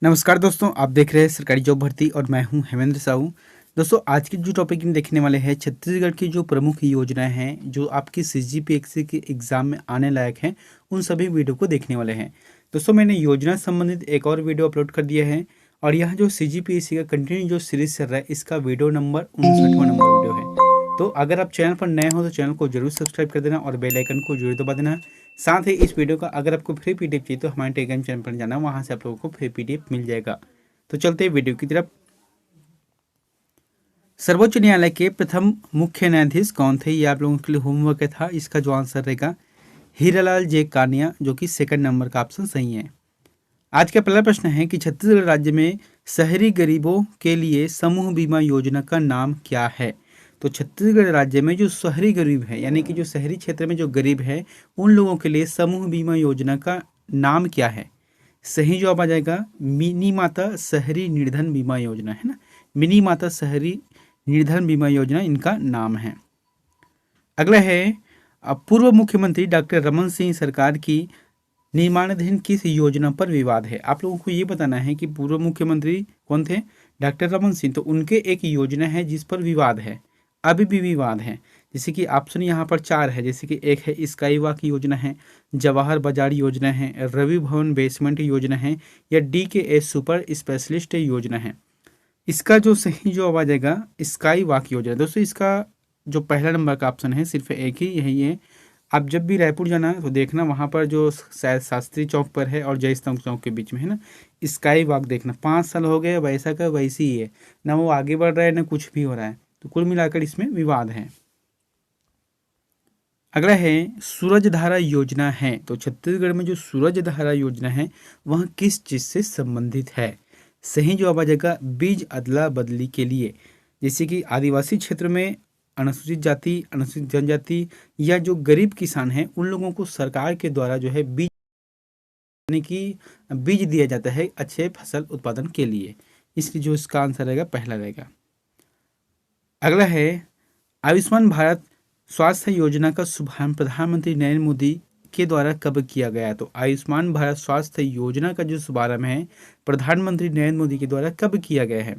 नमस्कार दोस्तों, आप देख रहे हैं सरकारी जॉब भर्ती और मैं हूं हेमेंद्र साहू। दोस्तों, आज की जो टॉपिक हम देखने वाले हैं छत्तीसगढ़ की जो प्रमुख योजनाएं हैं जो आपकी सीजीपीएससी के एग्जाम में आने लायक हैं, उन सभी वीडियो को देखने वाले हैं। दोस्तों, मैंने योजना संबंधित एक और वीडियो अपलोड कर दिया है और यह जो सीजीपीएससी का कंटिन्यू जो सीरीज चल रहा है, इसका वीडियो नंबर 59वां नंबर वीडियो है। तो अगर आप चैनल पर नए हो तो चैनल को जरूर सब्सक्राइब कर देना और बेल आइकन को जरूर दबा देना। साथ ही इस वीडियो का अगर आपको फ्री पीडीएफ चाहिए तो हमारे टेलीग्राम चैनल पर जाना, वहां से आप लोगों को फ्री पीडीएफ मिल जाएगा। तो चलते हैं वीडियो की तरफ। सर्वोच्च न्यायालय के प्रथम मुख्य न्यायाधीश कौन थे, ये आप लोगों के लिए होमवर्क था। इसका जो आंसर रहेगा हीरालाल जे कानिया, जो कि सेकंड नंबर का ऑप्शन सही है। आज का पहला प्रश्न है कि छत्तीसगढ़ राज्य में शहरी गरीबों के लिए समूह बीमा योजना का नाम क्या है। तो छत्तीसगढ़ राज्य में जो शहरी गरीब है, यानी कि जो शहरी क्षेत्र में जो गरीब है, उन लोगों के लिए समूह बीमा योजना का नाम क्या है। सही जवाब आ जाएगा मिनी माता शहरी निर्धन बीमा योजना, है ना। मिनी माता शहरी निर्धन बीमा योजना इनका नाम है। अगला है पूर्व मुख्यमंत्री डॉक्टर रमन सिंह सरकार की निर्माणाधीन किस योजना पर विवाद है। आप लोगों को ये बताना है कि पूर्व मुख्यमंत्री कौन थे, डॉक्टर रमन सिंह। तो उनके एक योजना है जिस पर विवाद है, अभी भी विवाद है। जैसे कि ऑप्शन यहाँ पर 4 है, जैसे कि एक है स्काई वॉक योजना है, जवाहर बाजार योजना है, रवि भवन बेसमेंट योजना है, या DKS सुपर स्पेशलिस्ट योजना है। इसका जो सही जवाब आ जाएगा स्काई वॉक योजना। दोस्तों, इसका जो पहला नंबर का ऑप्शन है सिर्फ एक ही यही है। आप जब भी रायपुर जाना तो देखना, वहाँ पर जो शायद शास्त्री चौक पर है और जय स्तंभ चौक के बीच में है ना, स्काई वॉक देखना। 5 साल हो गए, वैसा का वैसी ही है ना, वो आगे बढ़ रहा है ना कुछ भी हो रहा है। तो कुल मिलाकर इसमें विवाद है। अगला है सूरजधारा योजना है। तो छत्तीसगढ़ में जो सूरजधारा योजना है वह किस चीज़ से संबंधित है। सही जवाब आ जाएगा बीज अदला बदली के लिए। जैसे कि आदिवासी क्षेत्र में अनुसूचित जाति, अनुसूचित जनजाति या जो गरीब किसान हैं, उन लोगों को सरकार के द्वारा जो है बीज, यानी कि बीज दिया जाता है अच्छे फसल उत्पादन के लिए। इसलिए जो इसका आंसर रहेगा पहला रहेगा। अगला है आयुष्मान भारत स्वास्थ्य योजना का शुभारंभ प्रधानमंत्री नरेंद्र मोदी के द्वारा कब किया गया। तो आयुष्मान भारत स्वास्थ्य योजना का जो शुभारंभ है प्रधानमंत्री नरेंद्र मोदी के द्वारा कब किया गया है।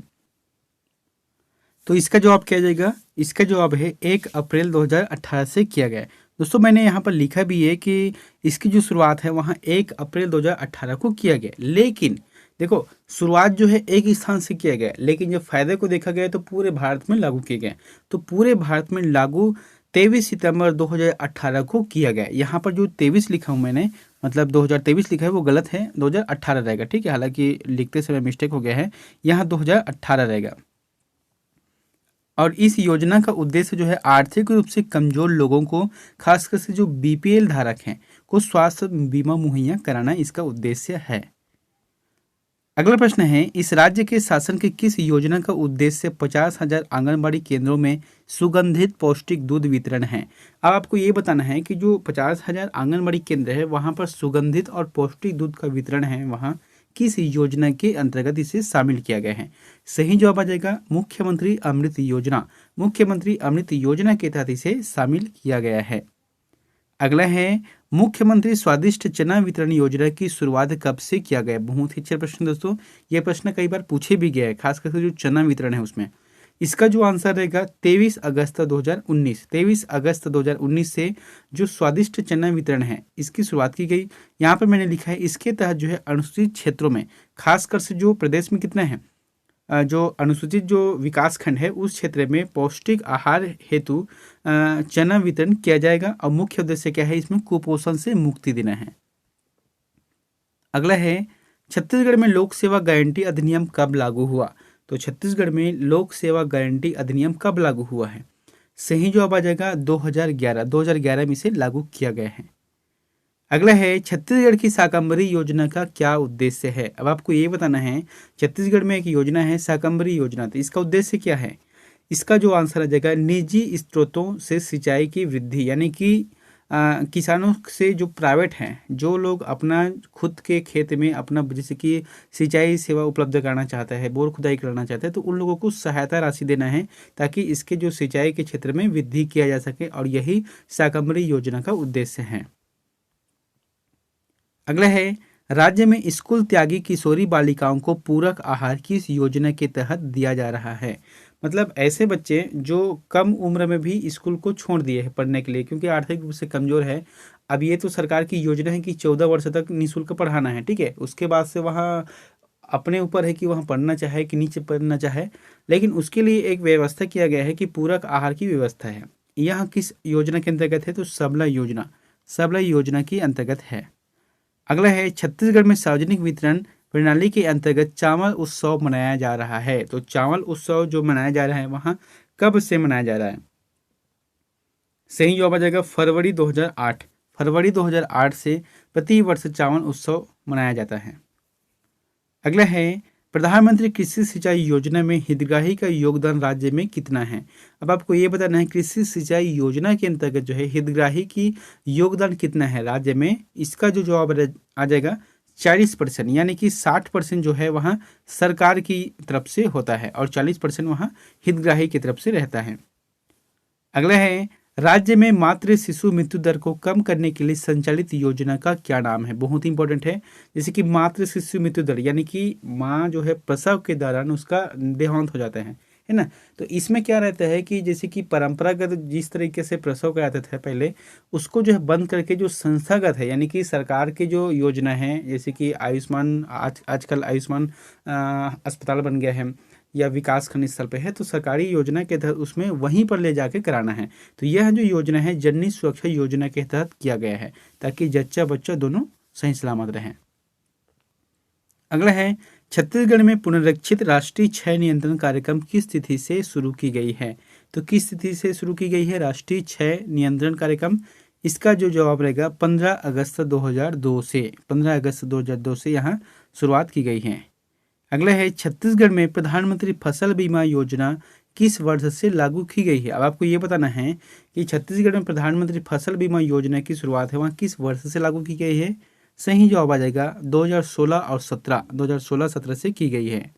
तो इसका जवाब क्या जाएगा, इसका जवाब है 1 अप्रैल 2018 से किया गया है। दोस्तों, मैंने यहाँ पर लिखा भी है कि इसकी जो शुरुआत है वहाँ 1 अप्रैल 2018 को किया गया, लेकिन देखो शुरुआत जो है एक स्थान से किया गया, लेकिन जब फायदे को देखा गया तो पूरे भारत में लागू किया गया। तो पूरे भारत में लागू 23 सितंबर 2018 को किया गया। यहाँ पर जो 23 लिखा हूँ मैंने, मतलब 2023 लिखा है वो गलत है, 2018 रहेगा। ठीक है, हालांकि लिखते समय मिस्टेक हो गया है, यहाँ 2018 रहेगा। और इस योजना का उद्देश्य जो है आर्थिक रूप से कमजोर लोगों को, खासकर से जो BPL धारक हैं, को स्वास्थ्य बीमा मुहैया कराना इसका उद्देश्य है। अगला प्रश्न है इस राज्य के शासन की किस योजना का उद्देश्य 50,000 आंगनबाड़ी केंद्रों में सुगंधित पौष्टिक दूध वितरण है। अब आपको ये बताना है कि जो 50,000 आंगनबाड़ी केंद्र है वहाँ पर सुगंधित और पौष्टिक दूध का वितरण है, वहाँ किस योजना के अंतर्गत इसे शामिल किया गया है। सही जवाब आ जाएगा मुख्यमंत्री अमृत योजना। मुख्यमंत्री अमृत योजना के तहत इसे शामिल किया गया है। अगला है मुख्यमंत्री स्वादिष्ट चना वितरण योजना की शुरुआत कब से किया गया। बहुत ही अच्छा प्रश्न दोस्तों, यह प्रश्न कई बार पूछे भी गया है, खासकर से जो चना वितरण है उसमें। इसका जो आंसर रहेगा 23 अगस्त 2019। 23 अगस्त 2019 से जो स्वादिष्ट चना वितरण है इसकी शुरुआत की गई। यहाँ पर मैंने लिखा है इसके तहत जो है अनुसूचित क्षेत्रों में, खासकर से जो प्रदेश में कितना है, जो अनुसूचित जो विकास खंड है उस क्षेत्र में पौष्टिक आहार हेतु चना वितरण किया जाएगा। और मुख्य उद्देश्य क्या है, इसमें कुपोषण से मुक्ति देना है। अगला है छत्तीसगढ़ में लोक सेवा गारंटी अधिनियम कब लागू हुआ। तो छत्तीसगढ़ में लोक सेवा गारंटी अधिनियम कब लागू हुआ है। सही जवाब आ जाएगा 2011 में इसे लागू किया गया है। अगला है छत्तीसगढ़ की शाकंभरी योजना का क्या उद्देश्य है। अब आपको ये बताना है, छत्तीसगढ़ में एक योजना है शाकंभरी योजना, तो इसका उद्देश्य क्या है। इसका जो आंसर आ जाएगा निजी स्रोतों से सिंचाई की वृद्धि, यानी कि किसानों से जो प्राइवेट हैं, जो लोग अपना खुद के खेत में अपना जैसे कि सिंचाई सेवा उपलब्ध कराना चाहता है, बोर खुदाई कराना चाहता है, तो उन लोगों को सहायता राशि देना है ताकि इसके जो सिंचाई के क्षेत्र में वृद्धि किया जा सके, और यही शाकंभरी योजना का उद्देश्य है। अगला है राज्य में स्कूल त्यागी किशोरी बालिकाओं को पूरक आहार किस योजना के तहत दिया जा रहा है? मतलब ऐसे बच्चे जो कम उम्र में भी स्कूल को छोड़ दिए हैं पढ़ने के लिए क्योंकि आर्थिक रूप से कमजोर है। अब ये तो सरकार की योजना है कि 14 वर्ष तक निःशुल्क पढ़ाना है, ठीक है। उसके बाद से वहाँ अपने ऊपर है कि वहाँ पढ़ना चाहे कि नीचे पढ़ना चाहे, लेकिन उसके लिए एक व्यवस्था किया गया है कि पूरक आहार की व्यवस्था है। यह किस योजना के अंतर्गत है? तो सबला योजना, सबला योजना के अंतर्गत है। अगला है छत्तीसगढ़ में सार्वजनिक वितरण प्रणाली के अंतर्गत चावल उत्सव मनाया जा रहा है। तो चावल उत्सव जो मनाया जा रहा है वहाँ कब से मनाया जा रहा है? सही जवाब आ जाएगा फरवरी 2008। फरवरी 2008 से प्रति वर्ष चावल उत्सव मनाया जाता है। अगला है प्रधानमंत्री कृषि सिंचाई योजना में हितग्राही का योगदान राज्य में कितना है? अब आपको ये बताना है कृषि सिंचाई योजना के अंतर्गत जो है हितग्राही की योगदान कितना है राज्य में। इसका जो जवाब आ जाएगा 40%, यानी कि 60% जो है वहाँ सरकार की तरफ से होता है और 40% वहाँ हितग्राही की तरफ से रहता है। अगला है राज्य में मातृ शिशु मृत्यु दर को कम करने के लिए संचालित योजना का क्या नाम है? बहुत ही इंपॉर्टेंट है। जैसे कि मातृ शिशु मृत्यु दर यानी कि माँ जो है प्रसव के दौरान उसका देहांत हो जाता है ना। तो इसमें क्या रहता है कि जैसे कि परंपरागत जिस तरीके से प्रसव कराते थे पहले, उसको जो है बंद करके जो संस्थागत है यानी कि सरकार की जो योजना है, जैसे कि आयुष्मान आजकल आयुष्मान अस्पताल बन गया है या विकास खंड स्थल पे है, तो सरकारी योजना के तहत उसमें वहीं पर ले जाके कराना है। तो यह जो योजना है जननी सुरक्षा योजना के तहत किया गया है ताकि जच्चा बच्चा दोनों सही सलामत रहें। अगला है छत्तीसगढ़ में पुनरीक्षित राष्ट्रीय क्षय नियंत्रण कार्यक्रम किस तिथि से शुरू की गई है? तो किस तिथि से शुरू की गई है राष्ट्रीय क्षय नियंत्रण कार्यक्रम? इसका जो जवाब रहेगा 15 अगस्त 2002 से, 15 अगस्त 2002 से यहाँ शुरुआत की गई है। अगला है छत्तीसगढ़ में प्रधानमंत्री फसल बीमा योजना किस वर्ष से लागू की गई है? अब आपको ये बताना है कि छत्तीसगढ़ में प्रधानमंत्री फसल बीमा योजना की शुरुआत है वहाँ किस वर्ष से लागू की गई है? सही जवाब आ जाएगा 2016 और 17, 2016-17 से की गई है।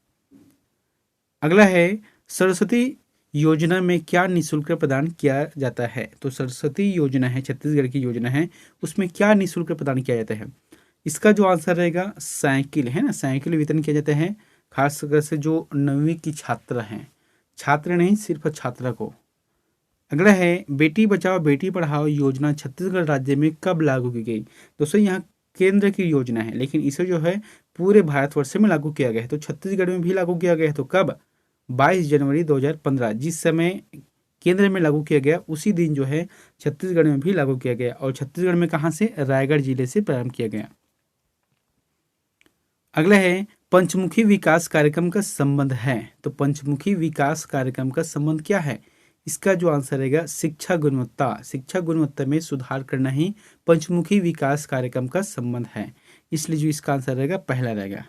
अगला है सरस्वती योजना में क्या निःशुल्क प्रदान किया जाता है? तो सरस्वती योजना है, छत्तीसगढ़ की योजना है, उसमें क्या निःशुल्क प्रदान किया जाता है? इसका जो आंसर रहेगा साइकिल, है ना। साइकिल वितरण किया जाता है खासकर से जो 9वीं की छात्र हैं, छात्र नहीं सिर्फ छात्रा को। अगला है बेटी बचाओ बेटी पढ़ाओ योजना छत्तीसगढ़ राज्य में कब लागू की गई? दोस्तों यहाँ केंद्र की योजना है लेकिन इसे जो है पूरे भारतवर्ष में लागू किया गया है, तो छत्तीसगढ़ में भी लागू किया गया है। तो कब? 22 जनवरी 2015, जिस समय केंद्र में लागू किया गया उसी दिन जो है छत्तीसगढ़ में भी लागू किया गया। और छत्तीसगढ़ में कहाँ से? रायगढ़ जिले से प्रारंभ किया गया। अगला है पंचमुखी विकास कार्यक्रम का संबंध है। तो पंचमुखी विकास कार्यक्रम का संबंध क्या है? इसका जो आंसर रहेगा शिक्षा गुणवत्ता, शिक्षा गुणवत्ता में सुधार करना ही पंचमुखी विकास कार्यक्रम का संबंध है, इसलिए जो इसका आंसर रहेगा पहला रहेगा।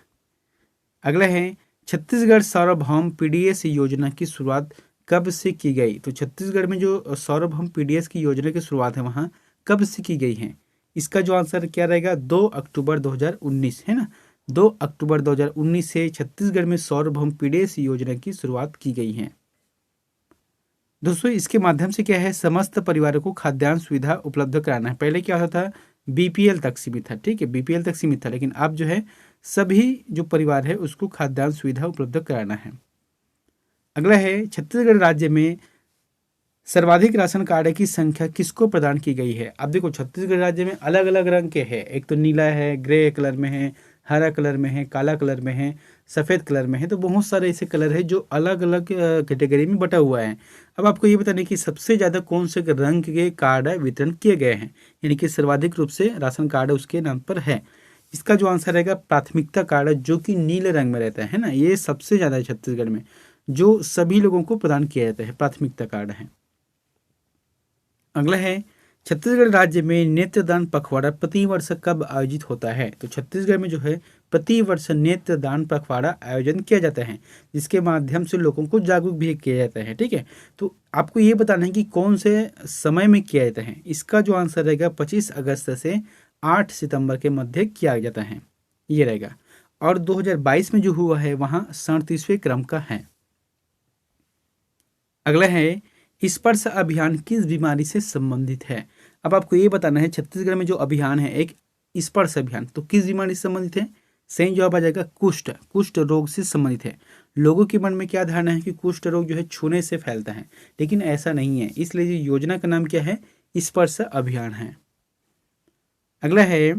अगला है छत्तीसगढ़ सार्वभौम पीडीएस योजना की शुरुआत कब से की गई? तो छत्तीसगढ़ में जो सार्वभौम पीडीएस की योजना की शुरुआत है वहाँ कब से की गई है? इसका जो आंसर क्या रहेगा 2 अक्टूबर 2019, है ना। 2 अक्टूबर 2019 से छत्तीसगढ़ में सार्वभौम पीडीएस योजना की शुरुआत की गई है। दोस्तों इसके माध्यम से क्या है समस्त परिवारों को खाद्यान्न सुविधा उपलब्ध कराना है। पहले क्या होता था बीपीएल तक सीमित था, ठीक है, बीपीएल तक सीमित था, लेकिन अब जो है सभी जो परिवार है उसको खाद्यान्न सुविधा उपलब्ध कराना है। अगला है छत्तीसगढ़ राज्य में सर्वाधिक राशन कार्ड की संख्या किसको प्रदान की गई है? अब देखो छत्तीसगढ़ राज्य में अलग अलग रंग के हैं, एक तो नीला है, ग्रे कलर में है, हरा कलर में है, काला कलर में है, सफ़ेद कलर में है, तो बहुत सारे ऐसे कलर है जो अलग अलग कैटेगरी में बटा हुआ है। अब आपको ये बताने कि सबसे ज़्यादा कौन से रंग के कार्ड वितरण किए गए हैं, यानी कि सर्वाधिक रूप से राशन कार्ड उसके नाम पर है। इसका जो आंसर रहेगा प्राथमिकता कार्ड जो कि नीले रंग में रहता है ना, ये सबसे ज़्यादा है छत्तीसगढ़ में जो सभी लोगों को प्रदान किया जाता है, प्राथमिकता कार्ड है। अगला है छत्तीसगढ़ राज्य में नेत्रदान पखवाड़ा प्रति वर्ष कब आयोजित होता है? तो छत्तीसगढ़ में जो है प्रति वर्ष नेत्रदान पखवाड़ा आयोजन किया जाता है जिसके माध्यम से लोगों को जागरूक भी किया जाता है, ठीक है। तो आपको ये बताना है कि कौन से समय में किया जाता है। इसका जो आंसर रहेगा 25 अगस्त से 8 सितंबर के मध्य किया जाता है, ये रहेगा। और 2022 में जो हुआ है वहाँ 37वें क्रम का है। अगला है स्पर्श अभियान किस बीमारी से संबंधित है? अब आपको ये बताना है छत्तीसगढ़ में जो अभियान है एक स्पर्श अभियान, तो किस बीमारी से संबंधित है? सही जवाब आ जाएगा कुष्ठ, कुष्ठ रोग से संबंधित है। लोगों के मन में क्या धारणा है कि कुष्ठ रोग जो है छूने से फैलता है, लेकिन ऐसा नहीं है, इसलिए ये योजना का नाम क्या है? स्पर्श अभियान है। अगला है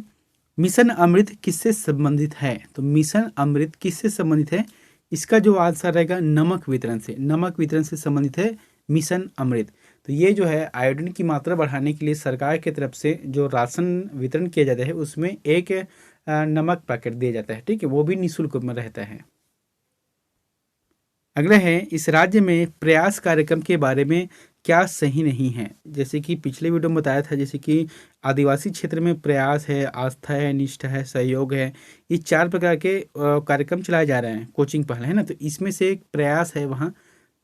मिशन अमृत किससे संबंधित है? तो मिशन अमृत किससे संबंधित है? इसका जो आंसर रहेगा नमक वितरण से, नमक वितरण से संबंधित है मिशन अमृत। तो ये जो है आयोडीन की मात्रा बढ़ाने के लिए सरकार की तरफ से जो राशन वितरण किया जाता है उसमें एक नमक पैकेट दिया जाता है, ठीक है, वो भी निःशुल्क में रहता है। अगला है इस राज्य में प्रयास कार्यक्रम के बारे में क्या सही नहीं है? जैसे कि पिछले वीडियो में बताया था, जैसे कि आदिवासी क्षेत्र में प्रयास है, आस्था है, निष्ठा है, सहयोग है, ये 4 प्रकार के कार्यक्रम चलाए जा रहे हैं, कोचिंग पहल है ना, तो इसमें से एक प्रयास है वहाँ,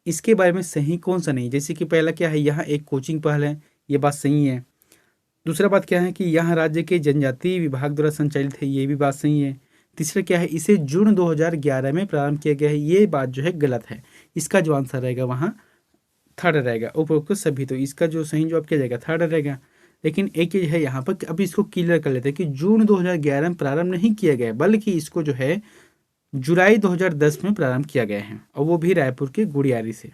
इसके बारे में सही कौन सा नहीं? जैसे कि पहला क्या है, यहाँ एक कोचिंग पहल है, ये बात सही है। दूसरा बात क्या है कि यहाँ राज्य के जनजातीय विभाग द्वारा संचालित है, ये भी बात सही है। तीसरा क्या है, इसे जून 2011 में प्रारंभ किया गया है, ये बात जो है गलत है। इसका जो आंसर रहेगा वहाँ थर्ड रहेगा, उपरोक्त सभी, तो इसका जो सही जवाब किया जाएगा थर्ड रहेगा। लेकिन एक चीज़ है यहाँ पर, अभी इसको क्लियर कर लेते हैं कि जून 2011 में प्रारंभ नहीं किया गया है, बल्कि इसको जो है जुलाई 2010 में प्रारंभ किया गया है, और वो भी रायपुर के गुड़ियारी से।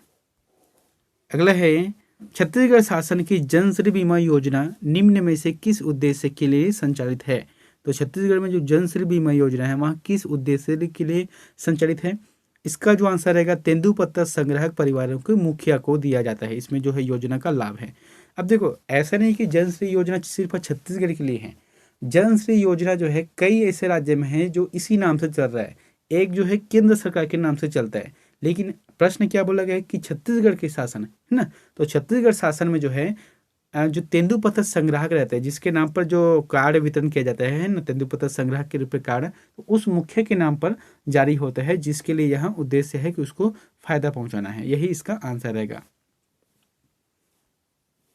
अगला है छत्तीसगढ़ शासन की जनश्री बीमा योजना निम्न में से किस उद्देश्य के लिए संचालित है? तो छत्तीसगढ़ में जो जनश्री बीमा योजना है वहाँ किस उद्देश्य के लिए संचालित है? इसका जो आंसर रहेगा तेंदुपत्ता संग्राहक परिवारों के मुखिया को दिया जाता है, इसमें जो है योजना का लाभ है। अब देखो ऐसा नहीं कि जनश्री योजना सिर्फ छत्तीसगढ़ के लिए है, जनश्री योजना जो है कई ऐसे राज्य में है जो इसी नाम से चल रहा है, एक जो है केंद्र सरकार के नाम से चलता है, लेकिन प्रश्न क्या बोला गया है कि छत्तीसगढ़ के शासन है ना, तो छत्तीसगढ़ शासन में जो है जो तेंदुपत्ता संग्राहक रहते हैं, जिसके नाम पर जो कार्ड वितरण किया जाता है ना, तेंदुपत्ता संग्राहक के रूप में कार्ड, तो उस मुखिया के नाम पर जारी होता है, जिसके लिए यहाँ उद्देश्य है कि उसको फायदा पहुंचाना है, यही इसका आंसर रहेगा।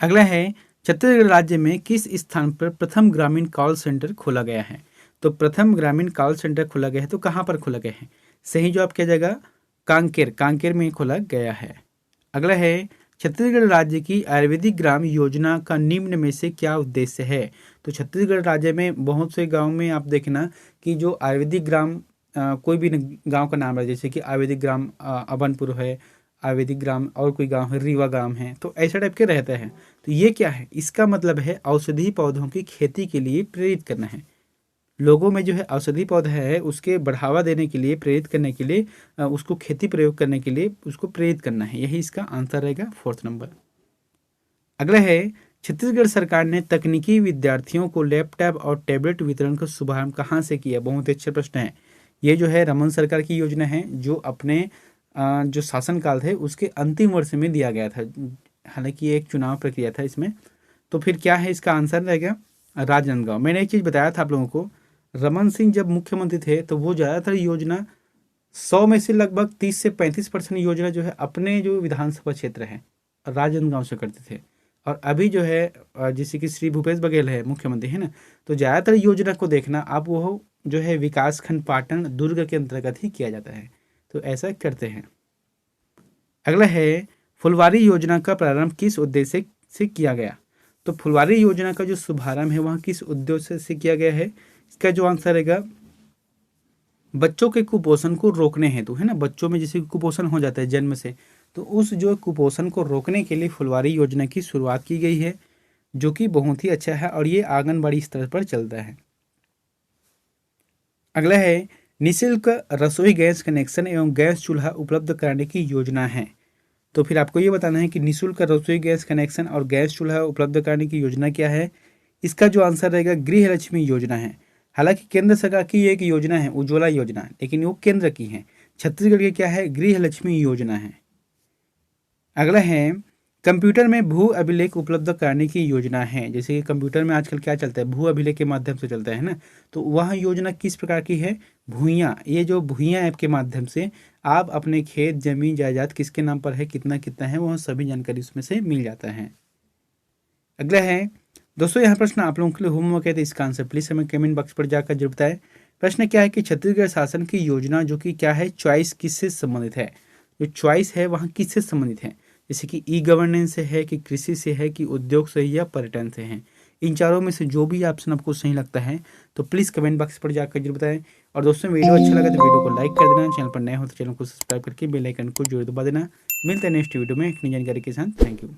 अगला है छत्तीसगढ़ राज्य में किस स्थान पर प्रथम ग्रामीण कॉल सेंटर खोला गया है? तो प्रथम ग्रामीण कॉल सेंटर खोला गया है, तो कहाँ पर खोला गया है? सही जवाब क्या जाएगा कांकेर, कांकेर में खोला गया है। अगला है छत्तीसगढ़ राज्य की आयुर्वेदिक ग्राम योजना का निम्न में से क्या उद्देश्य है? तो छत्तीसगढ़ राज्य में बहुत से गांव में आप देखना कि जो आयुर्वेदिक ग्राम कोई भी गांव का नाम है, जैसे कि आयुर्वेदिक ग्राम अबनपुर है, आयुर्वेदिक ग्राम और कोई गांव है रीवा ग्राम है, तो ऐसा टाइप के रहते हैं। तो ये क्या है, इसका मतलब है औषधि पौधों की खेती के लिए प्रेरित करना है, लोगों में जो है औषधि पौधा है उसके बढ़ावा देने के लिए, प्रेरित करने के लिए, उसको खेती प्रयोग करने के लिए उसको प्रेरित करना है, यही इसका आंसर रहेगा 4th नंबर। अगला है छत्तीसगढ़ सरकार ने तकनीकी विद्यार्थियों को लैपटॉप और टैबलेट वितरण का शुभारंभ कहाँ से किया? बहुत ही अच्छा प्रश्न है। ये जो है रमन सरकार की योजना है, जो अपने जो शासनकाल थे उसके अंतिम वर्ष में दिया गया था, हालांकि एक चुनाव प्रक्रिया था इसमें। तो फिर क्या है इसका आंसर रहेगा राजनांदगांव। मैंने एक चीज़ बताया था आप लोगों को, रमन सिंह जब मुख्यमंत्री थे तो वो ज़्यादातर योजना 100 में से लगभग 30 से 35% योजना जो है अपने जो विधानसभा क्षेत्र है राजनांदगांव से करते थे, और अभी जो है जैसे कि श्री भूपेश बघेल है मुख्यमंत्री है ना, तो ज़्यादातर योजना को देखना आप वो जो है विकास खंड पाटन दुर्ग के अंतर्गत ही किया जाता है, तो ऐसा करते हैं। अगला है फुलवारी योजना का प्रारंभ किस उद्देश्य से किया गया? तो फुलवारी योजना का जो शुभारंभ है वहाँ किस उद्देश्य से किया गया है? इसका जो आंसर रहेगा बच्चों के कुपोषण को रोकने हेतु, है ना, बच्चों में जैसे कुपोषण हो जाता है जन्म से, तो उस जो कुपोषण को रोकने के लिए फुलवारी योजना की शुरुआत की गई है, जो कि बहुत ही अच्छा है, और ये आंगनबाड़ी स्तर पर चलता है। अगला है निःशुल्क रसोई गैस कनेक्शन एवं गैस चूल्हा उपलब्ध कराने की योजना है। तो फिर आपको ये बताना है कि निःशुल्क रसोई गैस कनेक्शन और गैस चूल्हा उपलब्ध कराने की योजना क्या है? इसका जो आंसर रहेगा गृह लक्ष्मी योजना है। हालांकि केंद्र सरकार की एक योजना है उज्ज्वला योजना, लेकिन वो केंद्र की है, छत्तीसगढ़ की क्या है गृह लक्ष्मी योजना है। अगला है कंप्यूटर में भू अभिलेख उपलब्ध कराने की योजना है। जैसे कि कंप्यूटर में आजकल क्या चलता है, भू अभिलेख के माध्यम से चलता है ना, तो वह योजना किस प्रकार की है? भूइयाँ, ये जो भूइयाँ ऐप के माध्यम से आप अपने खेत जमीन जायदाद किसके नाम पर है, कितना कितना है, वह सभी जानकारी उसमें से मिल जाता है। अगला है दोस्तों, यहाँ प्रश्न आप लोगों के लिए होमवर्क है, तो इसका आंसर प्लीज हमें कमेंट बॉक्स पर जाकर जरूर बताएं। प्रश्न क्या है कि छत्तीसगढ़ शासन की योजना जो कि क्या है चॉइस किससे संबंधित है? जो चॉइस है वहाँ किससे संबंधित है? जैसे कि ई गवर्नेंस से है, कि कृषि से है, कि उद्योग से है, या पर्यटन से है? इन चारों में से जो भी ऑप्शन आपको सही लगता है तो प्लीज़ कमेंट बॉक्स पर जाकर जरूर बताएं। और दोस्तों वीडियो अच्छा लगा तो वीडियो को लाइक कर देना, चैनल पर नए हो तो चैनल को सब्सक्राइब करके बेल आइकन को जरूर दबा देना। मिलते हैं नेक्स्ट वीडियो में एक नई जानकारी के साथ। Thank you.